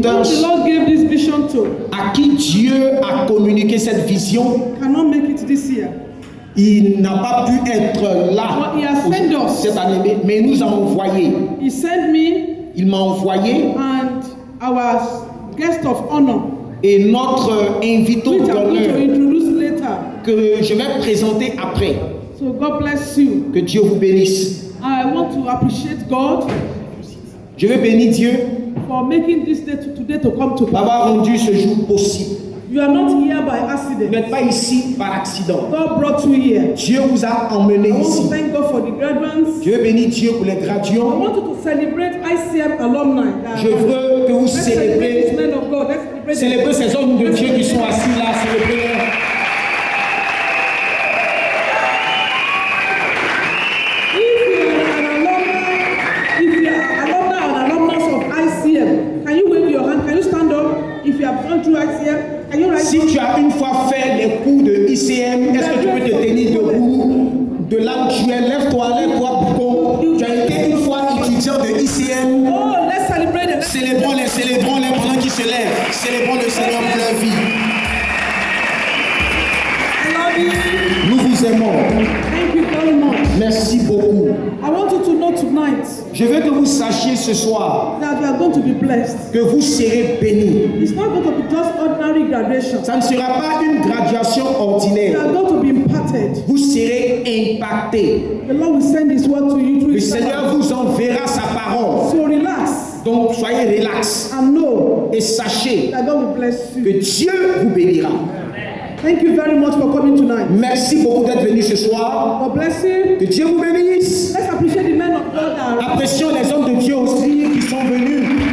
the Lord gave this vision to, à qui Dieu a communiqué cette vision, cannot make it this year. il n'a pas pu être là But he has sent us. cette année, mais il nous a envoyé. He sent me Il m'a envoyé and our guest of honor, et notre invité which I'm going to d'honneur introduce later. que je vais présenter après. So God bless you. Que Dieu vous bénisse. I want to appreciate God Je veux bénir Dieu for making this day today to come to pass. d'avoir rendu ce jour possible. You are not here by Vous accident. n'êtes pas ici par accident. God brought you here. Dieu vous a emmené I want ici. to thank God for the graduates. Je veux bénir Dieu pour les I graduants. want you to celebrate ICM alumni. Je veux que vous Let's celebrate these célébrez, men of God. Let's celebrate ces hommes de Dieu qui sont assis là, célébrez-les. If you are an alumni or alumnus of ICM, can you wave your hand? Can you stand up? If you have gone through ICM, can you rise Si up? tu as une fois fait les cours de ICM, est-ce que tu peux te tenir debout de là où tu es? Lève-toi, Boucon. Tu as été une fois étudiant de ICM. Oh, let's celebrate them. Célébrons-les pendant qu'ils se lèvent. Célébrons le Seigneur pour leur vie. I love you. Nous vous aimons. Thank you very much. Merci beaucoup. I want you to know tonight Je veux que vous sachiez ce soir that you are going to be blessed. que vous serez bénis. It's not going to be just ordinary graduation. Ça ne sera pas une graduation You ordinaire. are going to be imparted. Vous serez impactés. The Lord will send His word to you through Le His Seigneur servant. vous enverra sa parole. So relax Donc soyez relax and know et sachez that God will bless que you. Dieu vous bénira. Thank you very much for coming tonight. Merci beaucoup d'être venu ce soir. God bless you. Que Dieu vous bénisse. Let's appreciate the men of God that are Apprécions les hommes de Dieu aussi qui sont venus nous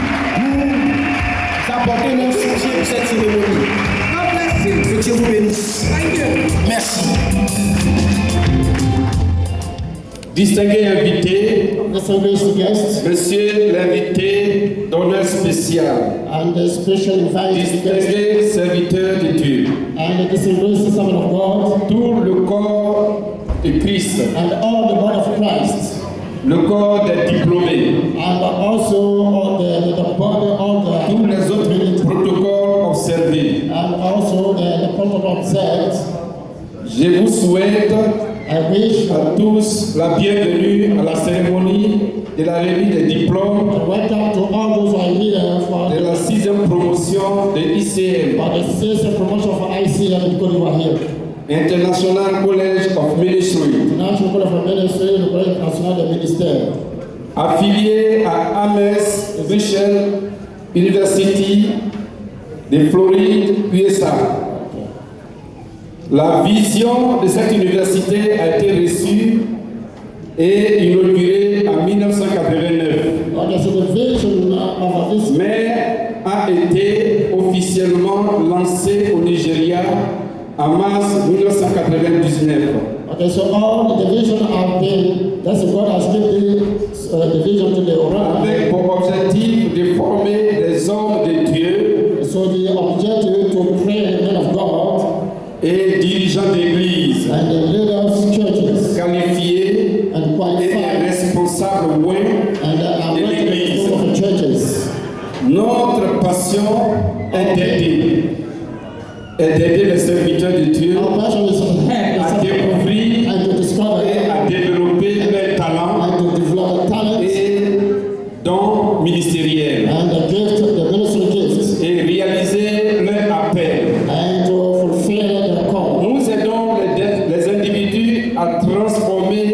apporter leur soutien pour cette cérémonie. God bless you. Que Dieu vous bénisse. Thank you. Merci. Distingués invités, Distinguished guests monsieur l'invité d'honneur spécial, and the special invited guests distingués serviteurs de Dieu, and the distinguished servant of God tout le corps de Christ, and all the body of Christ le corps des diplômés, and also all the body, all tous the les autres protocoles observés. and also the protocol observed. Je vous souhaite I wish à tous la bienvenue à la cérémonie de la remise des diplômes and welcome to all those who are here for de la 6e promotion de ICM, the sixth promotion for ICM because you are here. International College of Ministry, National College of Ministry, the College National de Ministère, affilié à Ames Michel University de Floride, USA. La vision de cette université a été reçue et inaugurée en 1989, there's a vision of this, mais a été officiellement lancée au Nigeria en mars 1999. okay, so all the division have been, that's God has given the division to the Avec pour objectif de former des hommes de Dieu so the objective to train men of God et dirigeants d'église and the leaders churches qualifiés and et qualified responsables and de l'église. of churches. Notre passion est d'aider les serviteurs de Dieu Our passion is to à help découvrir and to discover et à développer leurs talents and to develop talent et dons ministériels and the gift, the ministry gifts, et réaliser leur appel. and to fulfill the call. Nous aidons les individus à transformer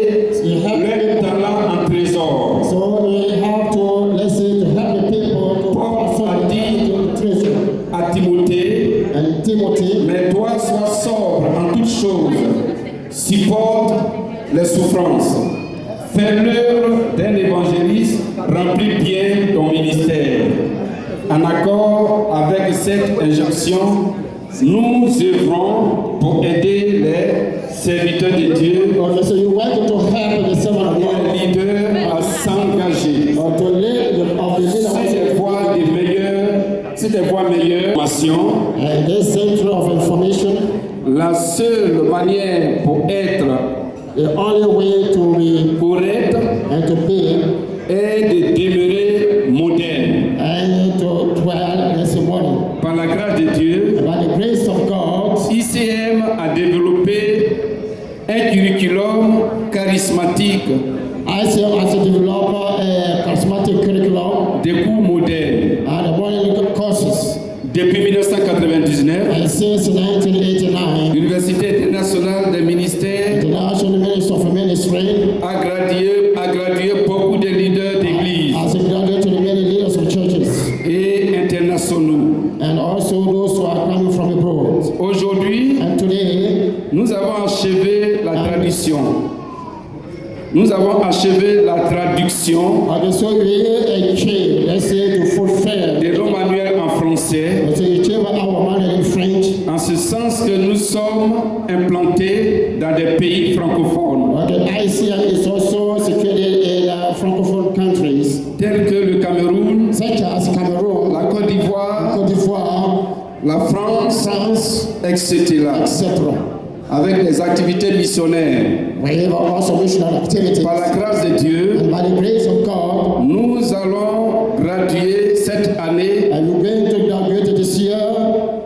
leurs talents en trésors. So we have to, let's say, to help the people to transform into treasure. À Timothée, And Timothy, mais toi sois sobre en toutes choses, supporte les souffrances, fais l'œuvre d'un évangéliste, remplis bien ton ministère. En accord avec cette injonction, nous œuvrons pour aider les serviteurs de Dieu okay, so you want to help the servant of et God les leaders à s'engager. or to lead of the leader Si des voies meilleures, and this center of information, la seule manière pour être the only way to be correct and to be est de demeurer moderne. and to dwell charismatique, ICM has developed a charismatic curriculum des cours modernes. and modern courses. Depuis 1999, And since 1989, l'Université internationale des ministères the National Minister of Ministry a gradué beaucoup de leaders d'église has graduated to the many leaders of churches et internationaux. and also those who are coming from abroad. Aujourd'hui, And today, nous avons achevé la traduction. Nous avons achevé la traduction so we achieve, let's say, to fulfill, des longs manuels en français, to achieve our manual in French, en ce sens que nous sommes implantés dans des pays francophones, but the ICM is also situated in francophone countries tels que le Cameroun, such as Cameroon, la Côte d'Ivoire, Côte d'Ivoire, la France, France, etc., etc. avec des activités missionnaires. We have also missionary activities. Par la grâce de Dieu, And by the grace of God, nous allons graduer cette année, and we're going to graduate this year.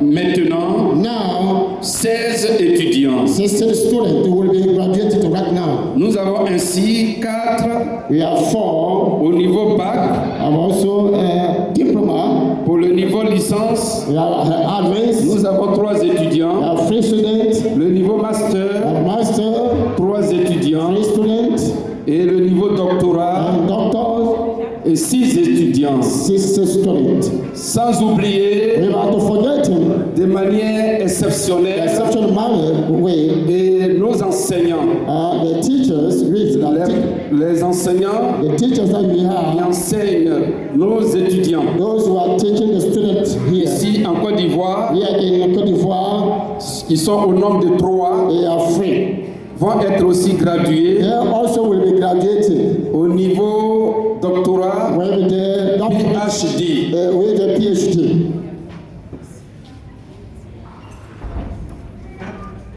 maintenant, Now, 16 étudiants. 16 students who will be graduated right now. Nous avons ainsi 4 We have 4. au niveau bac, I'm also a diploma. pour le niveau licence, We have advanced. nous avons 3 We étudiants, have 3 students. le niveau master, A master, 3 étudiants, 3 students, et le niveau doctorat, and doctors, et 6 étudiants. 6 students. Sans oublier, We have to forget him. de manière exceptionnelle, Exceptional manner way. et nos enseignants, The teachers, les enseignants the teachers that we qui have, enseignent nos étudiants. those who are teaching the students here, Ici en Côte d'Ivoire, here in Côte d'Ivoire, ils sont au nombre de 3, they are free. vont être aussi gradués They also will be graduating au niveau doctorat, with the PhD. with the PhD.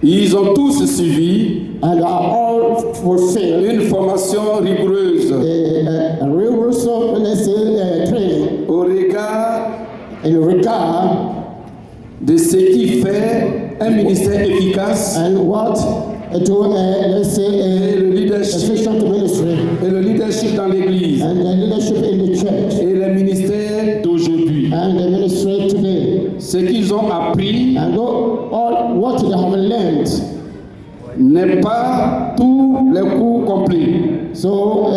Ils ont tous suivi And are all fulfilled une formation rigoureuse a rigorous, let's say, training au regard in regard de ce qui fait un ministère efficace and what to let's say et le leadership, efficient ministry et le leadership dans l'Église and the leadership in the church et le ministère d'aujourd'hui. and the ministry today Ce qu'ils ont appris and all what they have learned. n'est pas tous les cours complets. So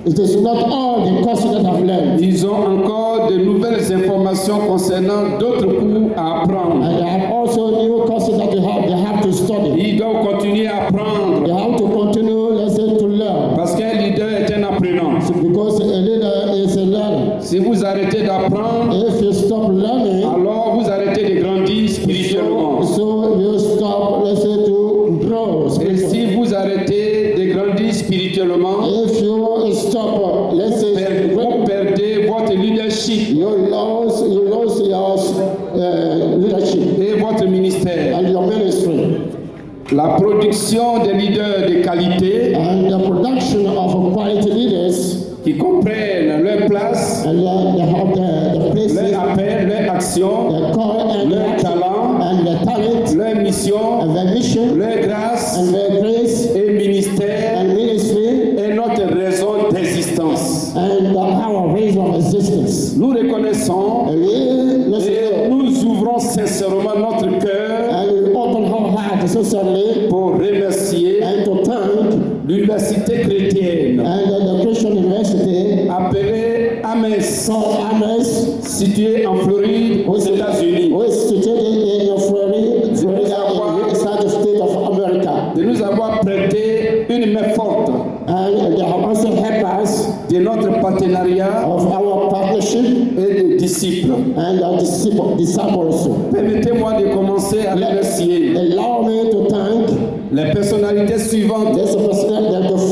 it is not all the courses that I've learned. Ils ont encore de nouvelles informations concernant d'autres cours à apprendre. And they have also new courses that they have to study. Ils doivent continuer à apprendre They have to continue, let's say, to learn. parce qu'un leader est un apprenant. Because a leader is a learner. Si vous arrêtez d'apprendre, If you stop learning, alors vous arrêtez de grandir spirituellement. so you stop, let's say, to grow Et spiritually. si vous arrêtez de grandir spirituellement, If you stop, let's say, vous perdez votre leadership you lose your leadership et votre ministère. and your ministry. La production des leaders de qualité And the production of quality leaders, qui comprennent leur place, and they have the places, leur appel, leur action, the call and leur the talent, and the talent, leur mission, and the mission, leur grâce and the grace, et ministère and ministry, est notre raison d'existence. and our reason of existence. Nous reconnaissons And we, et nous ouvrons sincèrement notre cœur and we open our heart sincerely pour remercier and to thank l'université chrétienne and the Christian University appelée AMES, called Ames, située en Floride aux États-Unis, who is situated in Florida, in the United States of America. de nous avoir prêté une main forte And they have also helped us de notre partenariat of our partnership et de disciples. and our disciples. Permettez-moi de commencer à remercier Allow me to thank les personnalités suivantes the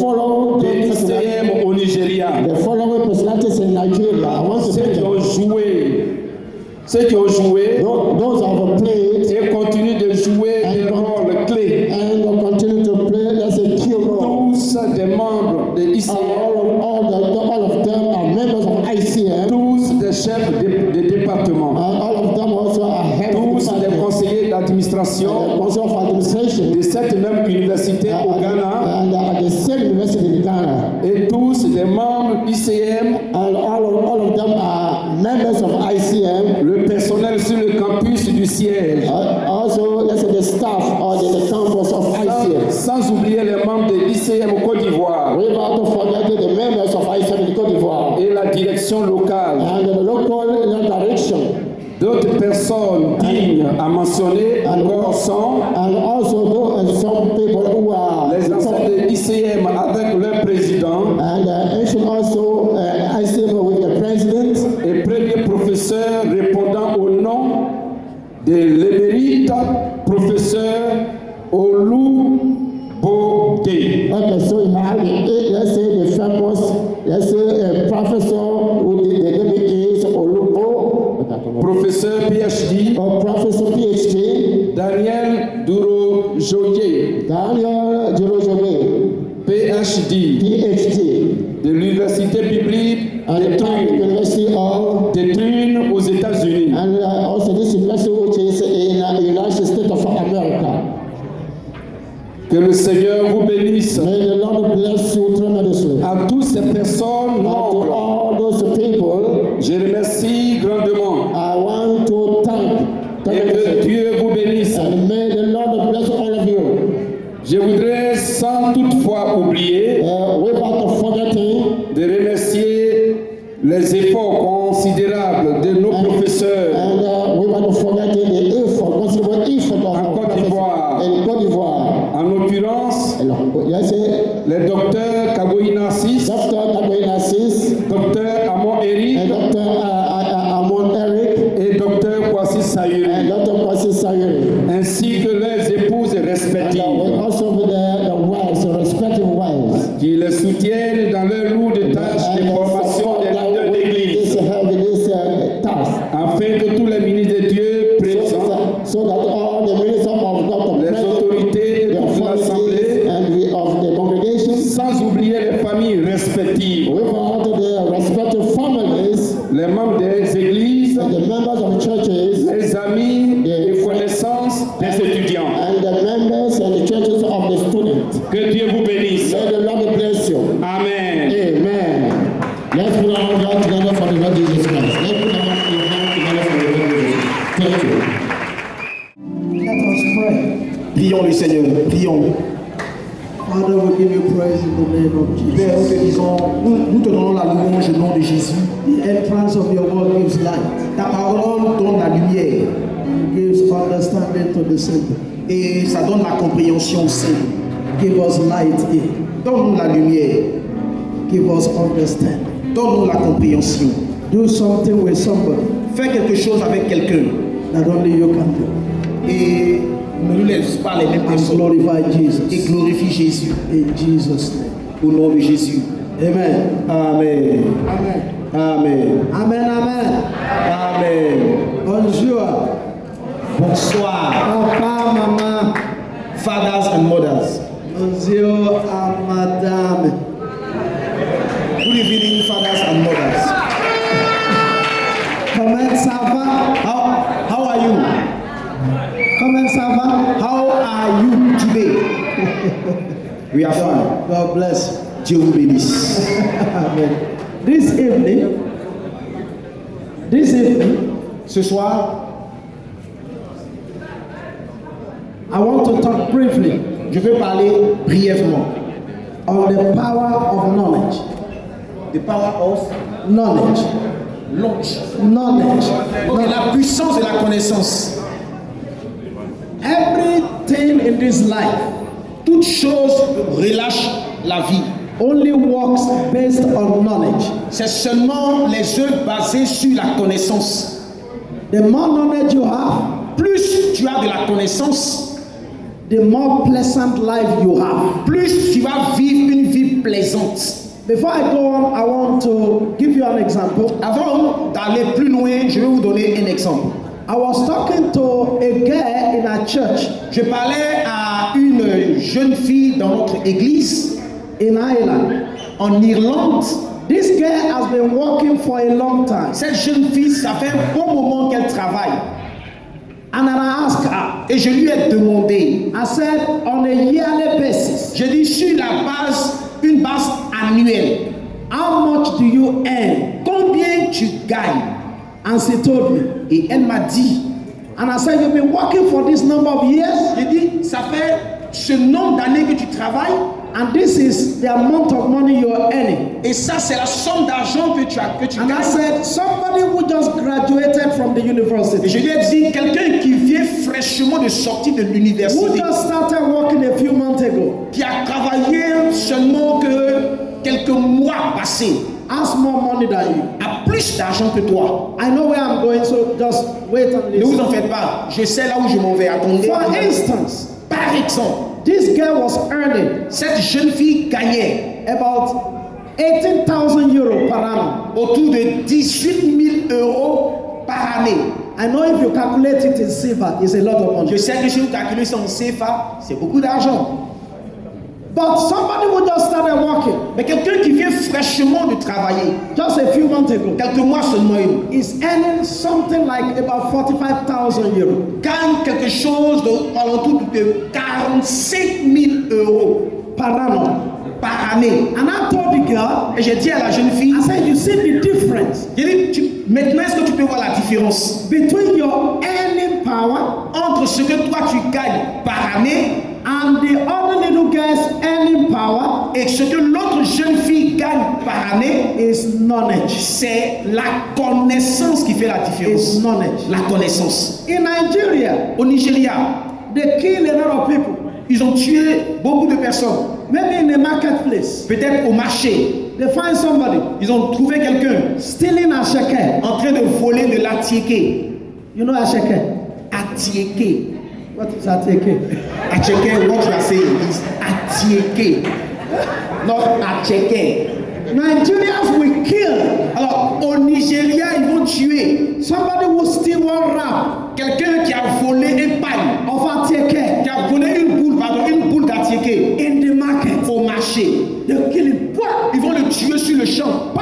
following de l'ICM au Nigeria, the following personalities in Nigeria. I want to ceux thank qui them. ont joué Those who have played et continuent de jouer des rôles clés. and will continue to play, let's say, key role. Tous des membres de l'ICM, All of them are members of ICM. tous des chefs de département, All of them also are head of tous des department, conseillers d'administration Council of Administration. de cette même université au Ghana, And at the same University in Ghana. et tous des membres ICM, And all of them are members of ICM. le personnel sur le campus du siège, Also, let's say the staff or the campus of ICM. sans oublier les membres de ICM au Côte d'Ivoire Without forgetting the members of ICM in Côte d'Ivoire. et la direction locale. And the local direction. D'autres personnes dignes à mentionner encore sont And also some people who are les anciens de ICM avec leur président and mention also ICM with the president et premier professeur répondant au nom de l'émérite professeur Olu Bode. Okay, so you have let's say the famous, let's say professor who the name is Olubo, Professeur PhD or Professor PhD, Daniel Duro-Joye, Daniel Jerojobe, PhD PhD, de l'Université biblique and the Catholic University of, de Trune aux États-Unis. and also this university which is in the United States of America. Que le Seigneur vous bénisse. May the Lord bless you tremendously. À toutes ces personnes And to nobles, all those people, je remercie grandement. I want to thank Et que Dieu vous bénisse. and may the Lord bless all of you. Je voudrais sans toutefois oublier Without forgetting de remercier les efforts considérables de nos professeurs and without forgetting the effort, considerable effort of En our Côte d'Ivoire. professors in Côte d'Ivoire. en l'occurrence Yes, les docteurs Kagoy Narcisse, Dr. Gabriel Assis docteur Amon Eric and Dr. Amon Eric et docteur Kwasi Sayuri, and Dr. Kwasi Sayuri. ainsi que leurs épouses And respectives, also with the wives, the respective wives. qui les soutiennent dans leur lourde tâche de formation des leaders d'église, This task. afin que tous les ministres de Dieu présents, So that all the ministers of God, the les president, autorités et the toute authorities l'assemblée, and of the congregation, sans oublier les familles respectives, without the respective families, les membres des églises, and the members of churches, les amis et connaissances des étudiants. and the members and the churches of the students. Que Dieu vous bénisse. May the Lord bless you. Amen. Amen. Let's put our hands together for the Lord Jesus Christ. Let's put our hands together for the Lord Jesus Christ. Thank you. Let us pray. Prions le Seigneur, prions. Father, we give you praise in the name of Père, nous Jesus. te disons, nous te donnons la louange au nom de Jésus. The entrance of your word gives light. Ta parole donne la lumière It gives understanding to the simple. et ça donne la compréhension aussi. Give us light here. Donne-nous la lumière, Give us understanding. donne-nous la compréhension. Do something with somebody Fais quelque chose avec quelqu'un that only you can do. et ne nous laisse pas les mêmes And personnes glorify et Jesus. glorifie Jésus In Jesus' name. au nom de Jésus. Amen. Amen. Amen. Amen. Amen. Amen. Amen. Bonjour. Bonsoir, Papa, maman. fathers and mothers. Bonjour à madame. Good evening, fathers and mothers. Comment ça va? How are you? Comment ça va? How are you today? We are fine. God bless Dieu vous bénisse. you. Amen. This evening, Ce soir, I want to talk briefly je vais parler brièvement on the power of knowledge. the power of Knowledge. knowledge. Knowledge. La puissance de la connaissance. Everything in this life Toute chose relâche la vie. only works based on knowledge. C'est seulement les œuvres basées sur la connaissance. The more knowledge you have, Plus tu as de la connaissance, the more pleasant life you have. plus tu vas vivre une vie plaisante. Before I go on, I want to give you an example. Avant d'aller plus loin, je vais vous donner un exemple. I was talking to a girl in our church Je parlais à une jeune fille dans notre église in Ireland. en Irlande. This girl has been working for a long time. Cette jeune fille, ça fait un bon moment qu'elle travaille. And then I asked her, Et je lui ai demandé, I said, on a yearly basis, je dis sur la base annuelle. How much do you earn? Combien tu gagnes? And she told me. Et elle m'a dit, And I said, you've been working for this number of years? j'ai dit, ça fait ce nombre d'années que tu travailles, And this is the amount of money you're earning. et ça c'est la somme d'argent que tu And I gagnes. said, somebody who just graduated from the Et je university, lui ai dit, quelqu'un qui vient fraîchement de sortir de who l'université, just started working a few months ago, qui a travaillé seulement que quelques mois passés, has more money than you. a plus d'argent que toi. I know where I'm going, so just wait and Ne vous listen. en faites pas, je sais là où je m'en vais. Attendez. For instance, Par exemple, this girl was earning cette jeune fille gagnait about 18,000 euros per annum. autour de 18 000 euros par année. I know if you calculate it in silver, it's a lot of money. Je sais que si vous calculez ça en CFA, c'est beaucoup d'argent. But somebody who just started working Mais quelqu'un qui vient fraîchement de travailler, just a few months ago quelques mois seulement, il is earning something like about 45,000 euros. gagne quelque chose d'entour de 45 000 euros Per annum. par année. And I told the girl, Et j'ai dit à la jeune fille, I said, you see the difference j'ai dit, maintenant est-ce que tu peux voir la différence between your earning power entre ce que toi tu gagnes par année and the other little girl's earning power et ce que l'autre jeune fille gagne par année? is knowledge. C'est la connaissance qui fait la Is différence. knowledge. La connaissance. In Nigeria, Au Nigeria, they kill a lot of people. ils ont tué beaucoup de personnes. Maybe in a marketplace, Peut-être au marché, they find somebody ils ont trouvé quelqu'un stealing a shekel. en train de voler de l'atiéké. You know a shekel? Atiéké. What is ateke? Atiéké, what you are saying is atiéké. Not atiéké. Nigerians will kill Alors, au Nigeria, ils vont tuer somebody who steal one wrap quelqu'un qui a volé un paille, of ateke qui a volé une boule d'atiéké in the market. au marché. They'll kill him. Ils vont le tuer sur le champ.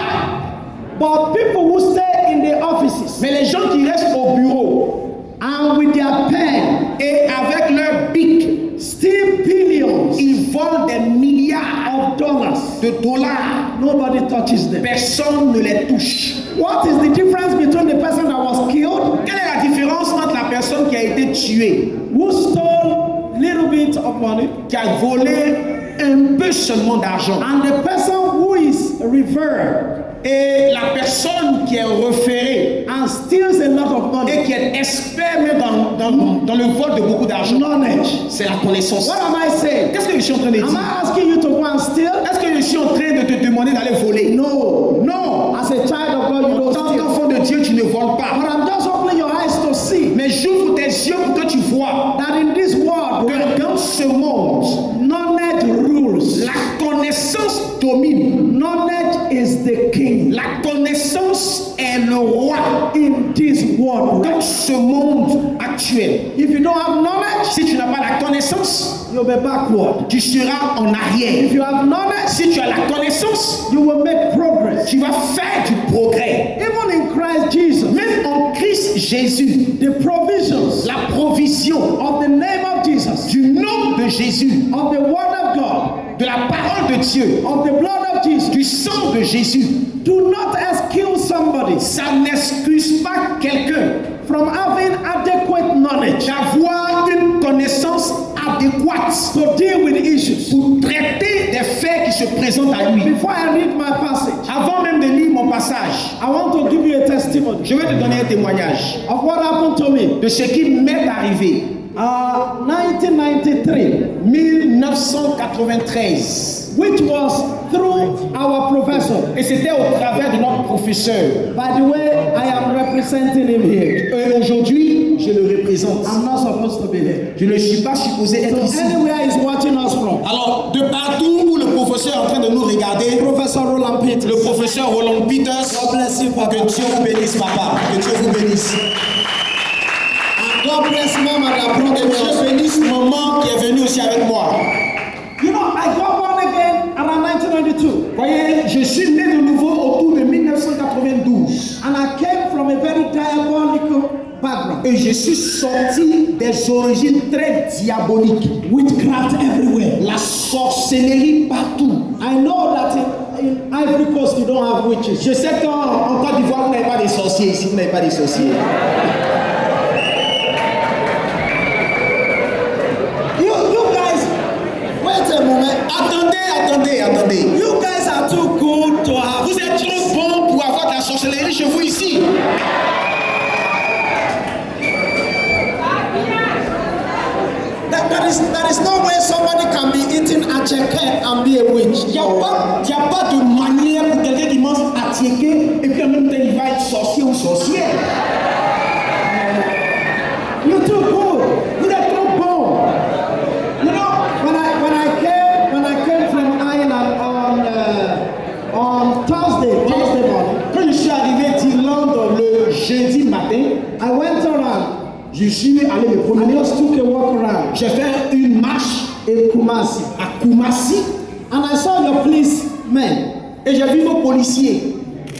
But people who stay in the offices Mais les gens qui restent au bureau and with their pen et avec leur bic, steal billions ils volent des milliards of dollars, de dollars. nobody touches them. Personne ne les touche. What is the difference between the person that was killed, Quelle est la différence entre la personne qui a été tuée, who stole little bit of money, qui a volé un peu seulement d'argent, and the person who is revered et la personne qui est référée and steals a lot of money? et qui est expert même dans le vol de beaucoup d'argent? Knowledge. C'est la connaissance. What am I saying? Qu'est-ce que je suis en train de Am dire? I asking you to go and steal? Est-ce que je suis en train de te demander d'aller voler? No. Non. As a child of God, you En don't tant steal. qu'enfant de Dieu, tu ne voles But pas. I'm just opening your eyes to see Mais j'ouvre tes yeux pour que tu vois that in this world, que dans ce monde, knowledge rules. la connaissance domine. Knowledge is the king La connaissance est le roi in this world. dans ce monde actuel. If you don't have knowledge, Si tu n'as pas la connaissance, you'll be backward. tu seras en If arrière. you have knowledge, Si tu as la connaissance, you will make progress. tu vas faire du progrès. Even in Christ Jesus, Même en Christ Jésus, the provisions la provision of the name of Jesus, du nom de Jésus, of the word of God, de la parole de Dieu, of the blood of Jesus, du sang de Jésus, do not excuse somebody ça n'excuse pas quelqu'un from having adequate knowledge d'avoir une connaissance adéquate to deal with issues. pour traiter des faits qui se présentent à lui. Before I read my passage, Avant même de lire mon passage, I want to give you a testimony je vais te donner un témoignage of what happened to me. de ce qui m'est arrivé 1993, 1993. which was through our professor. Et c'était au travers de notre professeur. By the way, I am representing him here. Et aujourd'hui, je le représente. I'm not supposed to be here. Je ne suis pas supposé être So ici. anywhere he's watching us from, Alors, de partout où le professeur est en train de nous regarder, Professor Roland Peters. le professeur Roland Peters, God bless you, Papa. que Dieu vous bénisse, papa. Que Dieu vous bénisse. And God bless Mama that brought Que me Dieu also. bénisse maman qui est venue aussi avec moi. You know, I got born again around 1992. Voyez, je suis né de nouveau autour de 1992. And I came from a very diabolical background. Et je suis sorti des origines très diaboliques. Witchcraft everywhere. La sorcellerie partout. I I know that in Ivory Coast you don't have witches. Je sais qu'en Côte d'Ivoire vous n'avez pas des sorciers ici, vous n'avez pas des sorciers. You guys, wait a moment. Attendez. You guys are too good to have. Vous êtes trop bons pour avoir de la sorcellerie chez vous ici. There is no way somebody can be eating acheke and be a witch. Il n'y a pas de manière pour quelqu'un qui mange acheke et puis en même temps il va être sorcier ou sorcière. You're too good. Vous êtes trop bon. You know, when I came from Ireland on Thursday morning, quand je suis arrivé d'Irlande le jeudi matin, I went around. Je suis allé me promener. I just took a walk around. J'ai fait une marche à Kumasi. And I saw your policemen. Et j'ai vu vos policiers.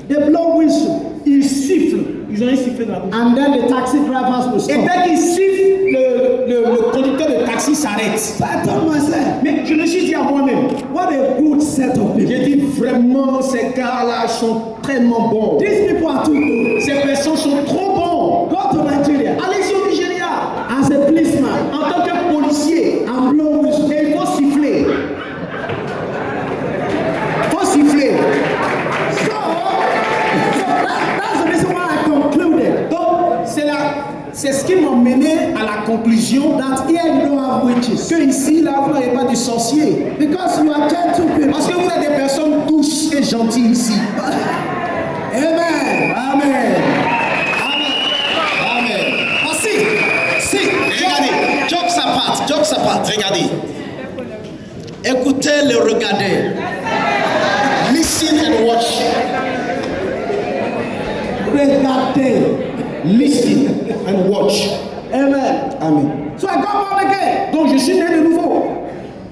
They blow whistle. Ils sifflent. Ils ont un sifflet dans la bouche. And then the taxi drivers will stop. Et dès qu'ils sifflent, le conducteur de taxi s'arrête. Attends-moi ça. Mais je me suis dit à moi-même, what a good set of people. J'ai dit vraiment, ces gars-là sont tellement bons. These people are too good. Ces personnes sont trop bons. Go to Nigeria. Allez-y au Nigeria. As a policeman, en tant que policier, and blow whistle. Et il faut siffler. Faut siffler. That's the reason why I concluded. Donc, c'est ce qui m'a mené à la conclusion that here you don't have witches. Que ici, là, vous n'avez pas de sorciers. Because you are gentle people. Parce que vous êtes des personnes douces et gentilles ici. Amen. Amen. Ah, si, regardez, jokes apart, regardez. Écoutez le regarder. Listen and watch. Regardez. Listen and watch. Amen. So I got born again. Donc je suis né de nouveau.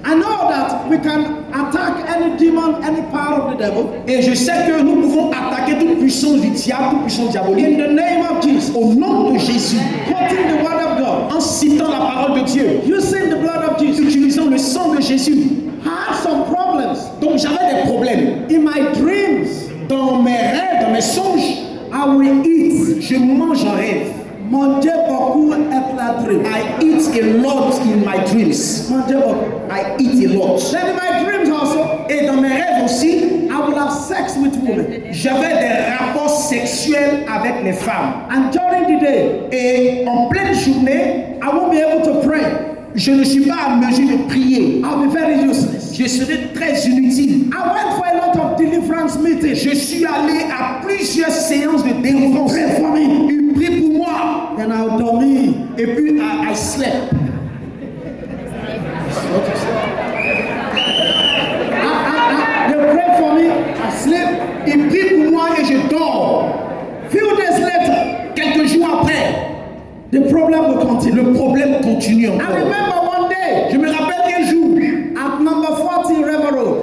I know that we can attack any demon, any power of the devil. Et je sais que nous pouvons attaquer toute puissance du diable, toute puissance diabolique. In the name of Jesus. Au nom de Jésus. Quoting the word of God. En citant la parole de Dieu. Using the blood of Jesus. Utilisant le sang de Jésus. I had some problems. Donc j'avais des problèmes. In my dreams. Dans mes rêves, dans mes songes. I will eat. Je mange en rêve. Manger beaucoup et la dream. I eat a lot in my dreams. Manger beaucoup. I eat a lot. Then in my dreams also. Et dans mes rêves aussi, I will have sex with women. J'avais des rapports sexuels avec les femmes. And during the day. Et en pleine journée, I won't be able to pray. Je ne suis pas à mesure de prier. I'll be very useless. Je serai très inutile. I went for a lot of deliverance meetings. Je suis allé à plusieurs séances de délivrance. Pray for me. Il prie pour moi. Then I'll dormir. Et puis I slept. They pray for me. I sleep. Il prie pour moi et je dors. Few days later, quelques jours après. The problem will continue. Le problème continue encore. I remember one day. Je me rappelle un jour. At number 40 River Road.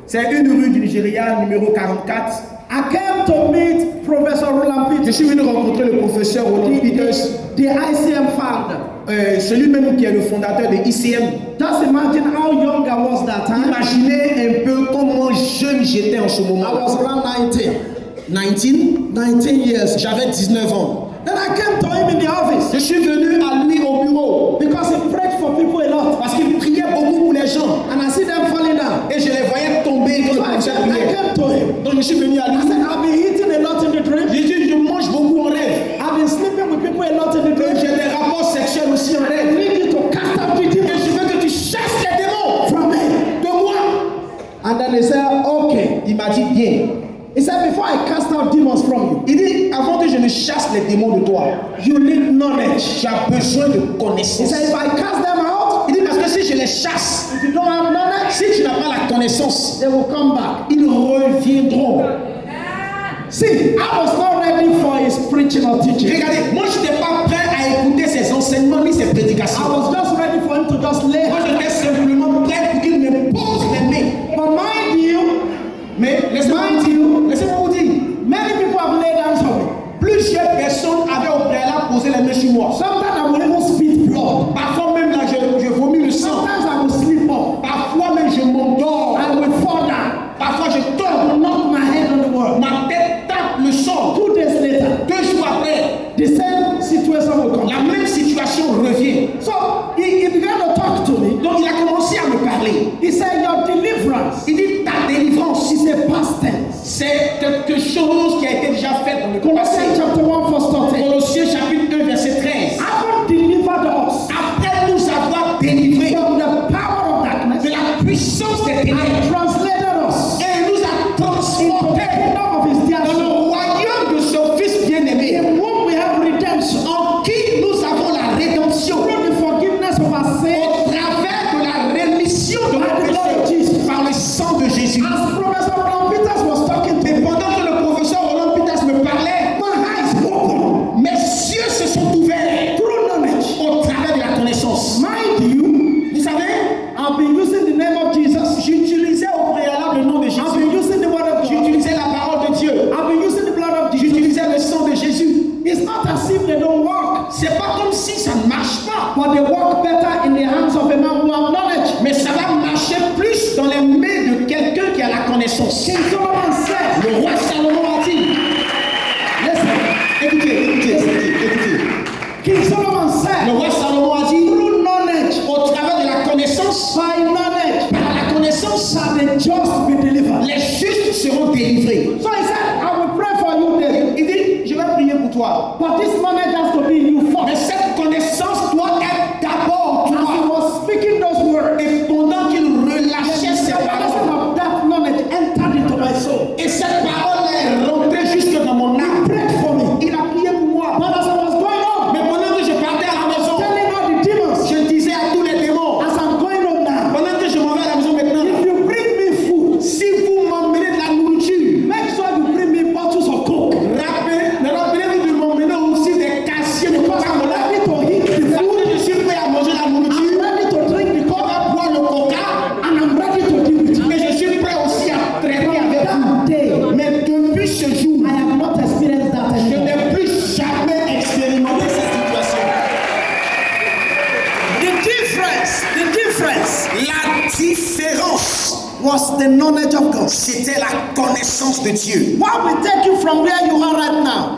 C'est une rue du Nigeria, numéro 44. I came to meet Professor Roland Peters. Je suis venu rencontrer le professeur Roland Peters. The ICM founder. Celui-même qui est le fondateur de ICM. Just imagine how young I was that time. Imaginez un peu comment jeune j'étais en ce moment. I was around 19 years. J'avais 19 ans. Then I came to him in the office. Je suis venu à lui au bureau. Because he prayed for people a lot. Parce qu'il priait beaucoup pour les gens. And I see them falling down. Et je les voyais tomber dans le projet de prière. I came to him. Donc je suis venu à lui. I said, I've been eating a lot in the dream. J'ai dit, je mange beaucoup en rêve. I've been sleeping with people a lot in the dream. J'ai des rapports sexuels aussi en rêve. I need you to cast out the demons. Et je veux que tu chasses les démons. From me. De moi. And then he said, okay. Il m'a dit, bien. He said, before I cast out demons from you. Il dit, avant que je ne chasse les démons de toi, you need knowledge. Tu as besoin de connaissance. He said, if I cast them out, il dit, parce que si je les chasse, if you don't have knowledge, si tu n'as pas la connaissance, they will come back. Ils reviendront. See, I was not ready for his preaching or teaching. Regardez, moi je n'étais pas prêt à écouter ses enseignements ni ses prédications. I was just ready for him to just lay. Moi j'étais simplement prêt pour qu'il me pose les mains. But mind you, mais laissez-moi vous dire, many people have laid hands on me. Plusieurs personnes avaient au préalable posé les mains sur moi. Sometimes I will even spit blood. Parfois même là je vomis le sang. Sometimes I will sleep off. Parfois même je m'endors. I will fall down. chose qui a été déjà faite dans le passé. Colossians chapter 1 verse 13. Colossiens chapitre 1 verset 13. Having delivered us Après nous avoir délivrés from the power of darkness de la puissance des and ténèbres translated us et nous a into the transportés kingdom of his dear dans le Son, royaume de son Fils bien-aimé, in whom we have redemption en qui nous avons la rédemption through the forgiveness of our sins, au travers de la rémission de nos péchés par le sang de Jésus. as Professor Roland Peters was talking to Et me. pendant que le professeur Roland Peters me parlait, My eyes open mes cieux se sont ouverts through knowledge. au travers de la connaissance. Mind you, Vous savez, I've been using the name of Jesus. j'utilisais au préalable le nom de I've Jésus. been using the word of God. J'utilisais la parole de Dieu. I've been using the blood of Jesus. J'utilisais le sang de Jésus. It's not as if they don't work, C'est pas comme si ça ne marche pas, but they work better in the hands of a man who have knowledge. mais ça va marcher plus dans les mains de quelqu'un qui a la connaissance. King Solomon said, Le roi Salomon a dit, listen, écoutez. King Solomon Le said, roi Salomon a dit, through knowledge, au travers de la connaissance, by knowledge, par la connaissance, shall the just be delivered. les justes seront délivrés. So he said, I will pray for you, David. Il dit, je vais prier pour toi. But this knowledge has to be in you Mais first. cette connaissance doit être d'abord en As he toi. was speaking those words, Et pendant qu'il relâchait the ces revelation paroles, of that knowledge entered into my soul. et cette parole est rentrée jusque dans mon âme. Prayed for me. Il a prié pour moi. But as I was going home, Mais pendant que je partais à la maison, telling all the demons, je disais à tous les démons, as I'm going home now, pendant que je m'en vais à la maison maintenant, if you bring me food, si vous m'emmenez de la nourriture, make sure you bring me bottles of Coke. rappelez-vous de m'emmener aussi des casiers de Because I'm Coca-Cola. ready to eat the Parce food, que je suis prêt à manger la I'm nourriture, ready to drink the Coke, à boire le coca, and I'm ready to deal with you. mais je suis prêt aussi à traiter avec That vous. day, Mais depuis ce jour, I have not experienced that je anymore. n'ai plus jamais expérimenté cette situation. The difference La différence, was the knowledge of God. c'était la connaissance de Dieu. What will take you from where you are right now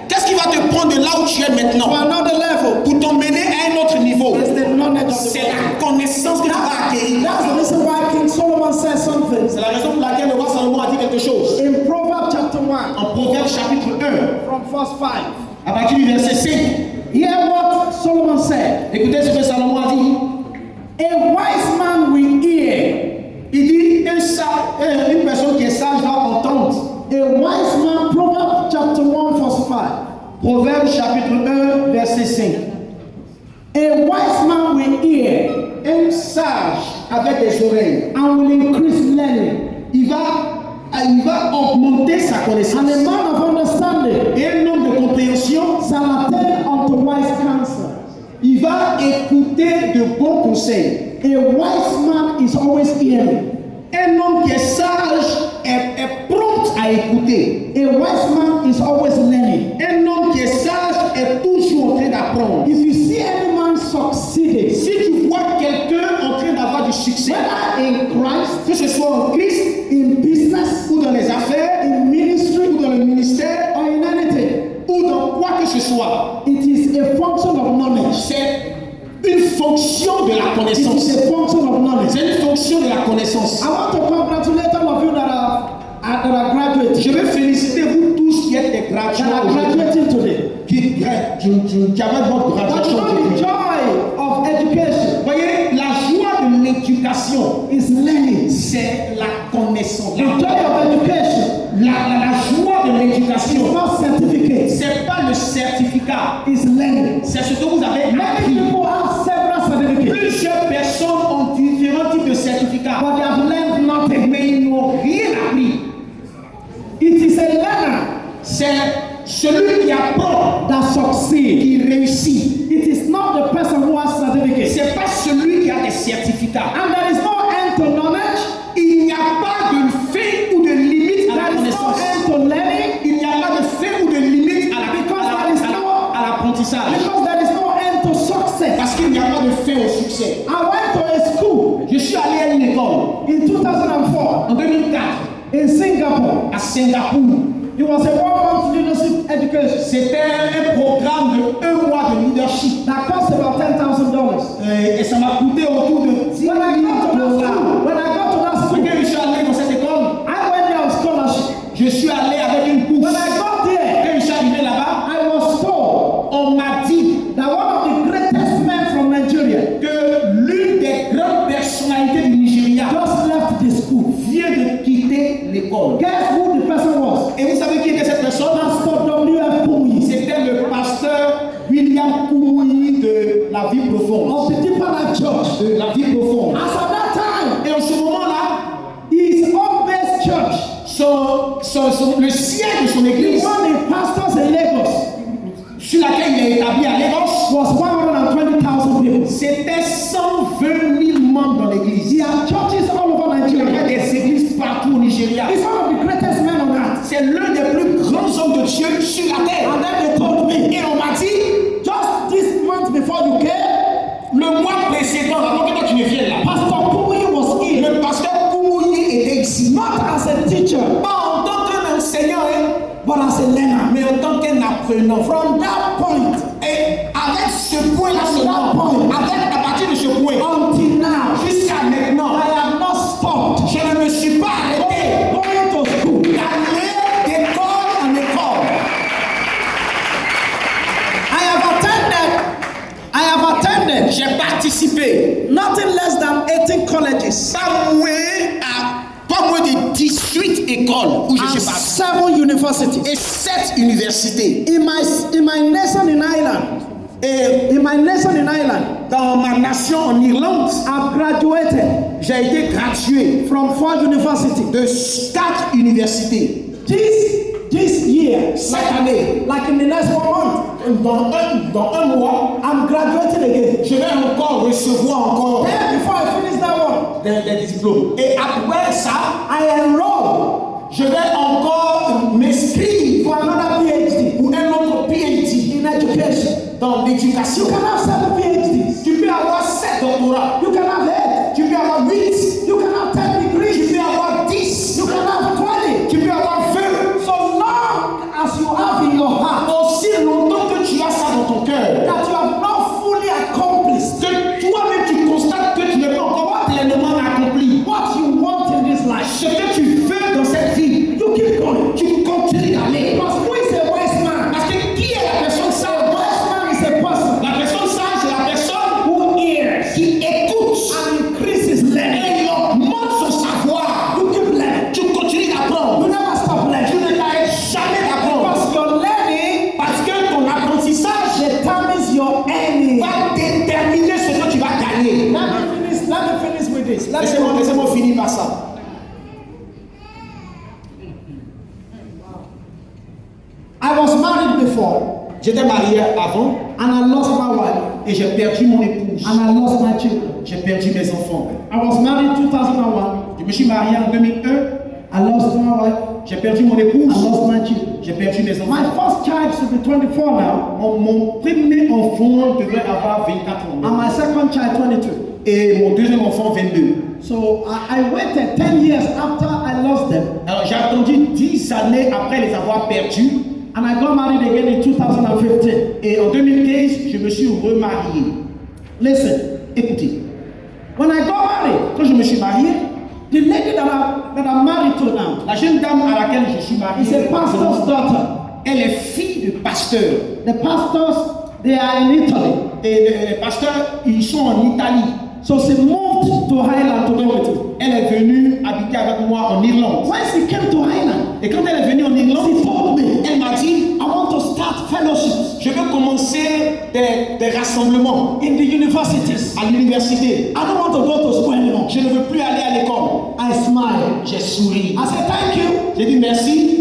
Qu'est-ce qui va te prendre de là où tu es to maintenant another level pour t'emmener à un autre niveau? is the knowledge of C'est the la connaissance que tu vas acquérir. That's the reason why King Solomon said something C'est la raison pour laquelle le roi Salomon a dit quelque chose. in Proverbs chapter 1 En Proverbe chapitre 1, from verse 5. à partir du verset 5, Hear what Solomon said. écoutez ce que Salomon a dit. A wise man will hear. Il dit une personne qui est sage va entendre. A wise man, Proverbs chapter 1 verse 5. Proverbe chapitre 1, verset 5. A wise man will hear Un sage avec des oreilles, and will increase learning. il va augmenter sa And connaissance. a man of understanding Et un homme de compréhension, shall attain unto wise counsel. il va écouter de bons conseils. A wise man is always hearing. Un homme qui est sage est prompt à écouter. A wise man is always learning. Un homme qui est sage est toujours en train d'apprendre. If you see any man succeeding, Si tu vois quelqu'un en train d'avoir du succès, whether in Christ, que ce soit en Christ, in business, ou dans les affaires, in ministry, ou dans le ministère, or in anything, ou dans quoi que ce soit, it is a function of knowledge. c'est une fonction de la It connaissance. is a function of knowledge. C'est une fonction de la connaissance. I want to congratulate all of you that are graduating, Je veux féliciter vous tous qui êtes des that graduats are aujourd'hui, graduating today. qui avaient votre But you graduation know the aujourd'hui. joy of education Voyez, la joie de l'éducation, is learning. c'est la connaissance. The joy of education La joie de is l'éducation, not certificate, c'est pas le certificat, it's learning. c'est ce que vous avez Many appris. people have several certificates, Plusieurs personnes ont différents types de certificats, but they have learned nothing. mais ils n'ont rien appris. It is a learner C'est celui qui apprend that succeeds. qui réussit. It is not the person who has certificates. C'est pas celui qui a des certificats. And there is no end to knowledge. Il n'y a pas de fin ou de limite à la There is no connaissance. end to learning Il n'y a pas de fin ou de limite à l'apprentissage. because there is no end to success. Parce qu'il n'y a pas de fin au succès. I went to a school Je suis allé à une école in 2004 en 2004 in Singapore. à Singapour. It was a 1-month leadership education C'était un programme de 1 mois de leadership. that cost about $10,000. Et ça m'a coûté autour de 10 When I got to that school, Quand je suis allé dans cette école, I went there on scholarship. je Je suis allé avec une course. When I got there, Quand je suis arrivé là-bas, I was told on m'a dit that one of the greatest men from Nigeria que l'une des grandes personnalités du Nigeria just left the school. vient de quitter l'école. Guess who the person was? Et vous savez qui était cette personne? Pastor W.F. Kumuyi C'était le pasteur William Kumuyi de la vie profonde. of the Deeper Life Church. De la vie profonde. As at that time, Et en ce moment-là, his home-based church, le siège de son the église, one in pastors in Lagos, sur laquelle il est établi à Lagos, was 120,000 people. c'était 120 000 membres dans l'église. There are churches all over Il y Nigeria. avait des églises partout au Nigeria. He's one of the greatest men on earth. C'est l'un des plus grands hommes de Dieu sur la terre. And then they told me, Et on m'a dit, just this month before you came, le mois précédent, avant que toi tu ne viennes là, Pastor Kumuyi was here. le pasteur Kumuyi était ici. Not as a teacher, Pas en tant qu'un enseignant, but as a learner. mais en tant qu'un apprenant. From that point Et avec ce point-là seulement, point. à partir de ce point, until now, jusqu'à maintenant, I have not stopped je ne me suis pas arrêté going to school. d'aller d'école en école. I have attended J'ai participé nothing less than 18 colleges pas moins de 18 écoles où je and suis parti 7 universities. et 7 universités. In my nation in Ireland, Dans ma nation en Irlande, I've graduated j'ai été gradué from 4 universities. de 4 universités. This year, Cette année, like in the next 1 month, dans un mois, I'm graduating again. je vais encore recevoir encore Then before I finish that one, des diplômes. Et après ça, I enroll je vais encore m'inscrire for another PhD pour un autre PhD in education. dans l'éducation. You can have 7 PhDs. Tu peux avoir 7 doctorats. You can have 8. Tu peux avoir 8. You can have 10 degrees. Tu peux avoir 10. You can have 20. Tu peux avoir 20. So long as you have in your heart Aussi longtemps que tu as ça dans ton cœur, that you have not fully accomplished que toi-même tu constates que tu n'es pas encore pleinement accompli. what you want in this life, Ce que tu veux dans cette vie, you keep going. tu continues d'aller. Because who is a wise man? Parce que qui est la personne A sage? wise man is a person La personne sage, c'est la personne who hears qui écoute and increases learning. et augmente son savoir. You keep learning. Tu continues d'apprendre. You never stop Tu learning. ne t'arrêtes jamais d'apprendre. Because your learning Parce que ton apprentissage determines your earning. va déterminer ce que tu vas gagner. Let me finish with this. Laissez-moi finir par ça. I was married before J'étais marié avant and I lost my wife et j'ai perdu mon épouse. and I lost my children. J'ai perdu mes enfants. I was married in 2001. Je me suis marié en 2001. I lost my wife. J'ai perdu mon épouse. I lost my children. J'ai perdu mes enfants. My first child should be 24 now, Mon premier enfant devait avoir 24 ans. and my second child 22. Et mon deuxième enfant 22. So I waited 10 years after I lost them, Alors j'ai attendu 10 années après les avoir perdus. and I got married again in 2015. Et en 2015, je me suis remarié. Listen, Écoutez, when I got married, quand je me suis marié, the lady that I'm married to now la jeune dame à laquelle je suis marié, is a pastor's daughter. elle est fille de pasteur. The pastors, they are in Italy. Et les pasteurs, ils sont en Italie. So she moved to Ireland to go with me. Elle est venue habiter avec moi en Irlande. When she came to Ireland, Et quand elle est venue en Irlande, she told me, elle m'a dit, I want to start fellowships je veux commencer des rassemblements in the universities. à l'université. I don't want to go to school anymore. Je ne veux plus aller à l'école. I smiled. J'ai souri. I said, thank you. J'ai dit merci.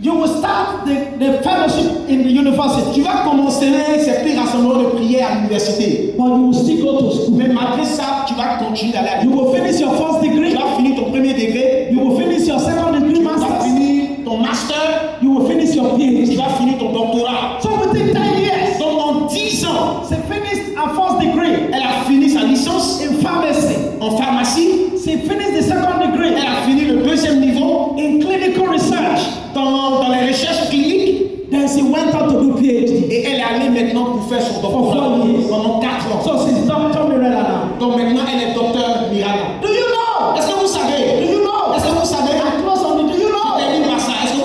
You will start the fellowship in the university, Tu vas commencer ces petits rassemblements de prière à l'université. but you will still go to school. Mais malgré ça, tu vas continuer d'aller à You l'école. will finish your first Tu degree. vas finir ton premier degré. You will finish your second degree, Tu vas master's. finir ton master. You will finish your Tu PhD. vas finir ton doctorat. So within 10 years, Donc en 10 ans, she finished her first degree elle a fini sa licence in pharmacy. en pharmacie. She finished the second degree Elle a fini le deuxième niveau in clinical research. dans les recherches cliniques. Then she went on to do PhD. Et elle est allée maintenant pour faire son doctorat 4 years. pendant 4 ans. So she's Dr. Mirella now. Donc maintenant, elle est docteur Miranda. Do you know? Est-ce que vous savez? Do you know? Est-ce que vous savez? I close on it. Do you know? Elle dit par ça. Est-ce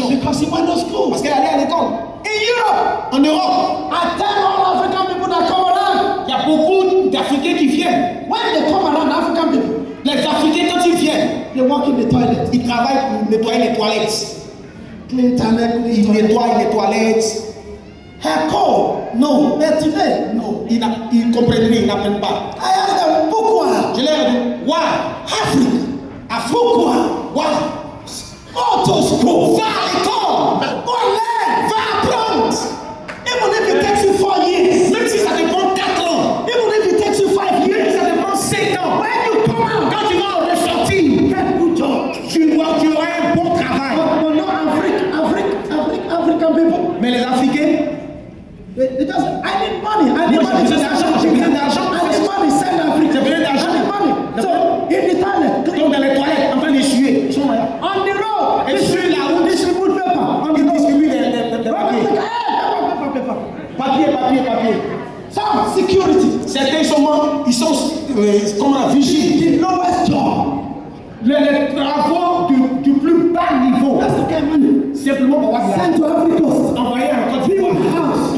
l'éducation. Because he went to school. Parce qu'elle allait à l'école. In Europe, En Europe, I tell all African people that come around, il y a beaucoup d'Africains qui viennent. when they come around, African people, Les Africains, quand ils viennent, they walk in the toilet. ils travaillent pour nettoyer les toilettes. Clean toilet, clean Ils toilet. nettoient les toilettes. Hair cold, no. But today, no. Ils ne comprennent rien, ils n'apprennent pas. I asked them, pourquoi? Je leur ai dit, why? Afrique. Pourquoi? Why? Go to school. Va à l'école. Go learn. Va apprendre. Even if it takes you 4 years. Même si ça te prend 4 ans. Even if it takes you 5 Même si years. ça te prend 5 ans. When you come out, Quand tu vas ressortir, get good job. tu auras un bon travail. But no African people. Mais les Africains, They just, I need money. I need Moi, money. j'ai besoin d'argent, j'ai besoin d'argent. I need money. Send Africa. J'ai besoin d'argent. I need money. So in the toilet, donc dans les toilettes, en train d'essuyer. on the road, Et sur la route, distribute paper. On the ils road. distribuent les papiers. Papier. Some security. Certains ils sont comme la vigie. The lowest job. Les travaux du plus bas niveau. That's to get money. Simplement pour avoir de Send l'argent. to Africa Coast. Envoyer à Côte d'Ivoire.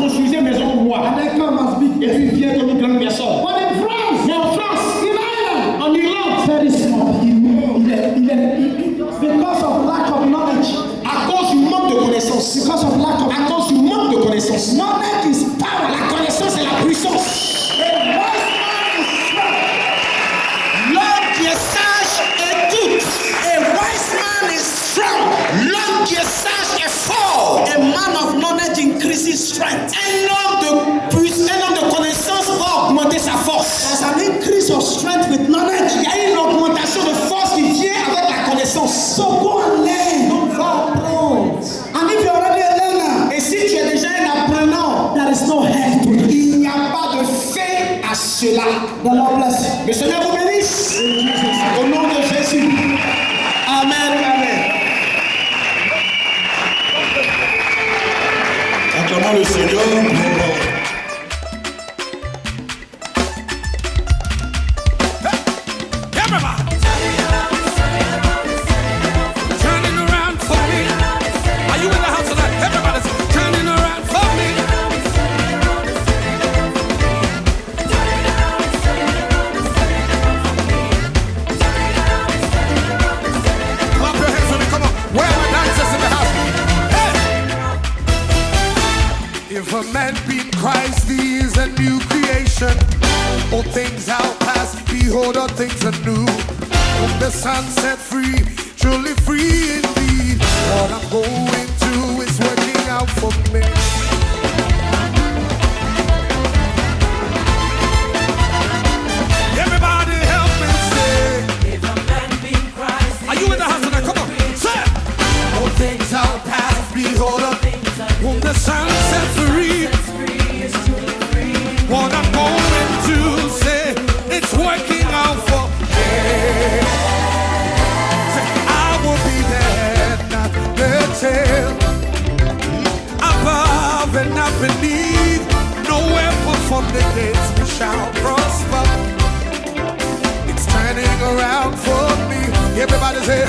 Construisez maison pour moi. And they come as big. Et puis vient comme une grande personne. But in France, Mais en France, in Ireland, en Irlande, very small. Because of lack of knowledge. à cause du manque de connaissances. Because of lack of À cause du manque de connaissances. knowledge is power. La connaissance est la puissance. A wise man is strong. L'homme qui est sage écoute. A wise man is strong. L'homme qui est sage est fort. A man of knowledge increases strength. Un homme de connaissance va augmenter sa force. There's an increase of strength with knowledge. Il y a une augmentation de force qui vient avec la connaissance. So go and learn. Donc va apprendre. And if you're already a learner, Et si tu es déjà un apprenant, there is no help to it. il n'y a pas de fin à cela. The Lord bless you. Le Seigneur vous bénisse. Au nom de Jésus. Amen. Amen. Acclamons le Seigneur. Everybody, turning around for me. Are you in the house tonight? Everybody's turning around for me. Clap your hands for me, come on. Where are my dancers in the house? Hey! If a man be in Christ, he is a new creation. All things have passed, behold, all things are new. Whom the Son set free, truly free indeed. What I'm going through is working out for me. Everybody help me say, If a man be in Christ, are you in the house tonight? Come on, say it. All things are past, behold, all things are new. Whom the Son set free, free is truly free. what I'm going to say, it's working out for me. Say, I will be the head, not the tail. Above and not beneath, no weapon from the gates we shall prosper. It's turning around for me. Everybody say,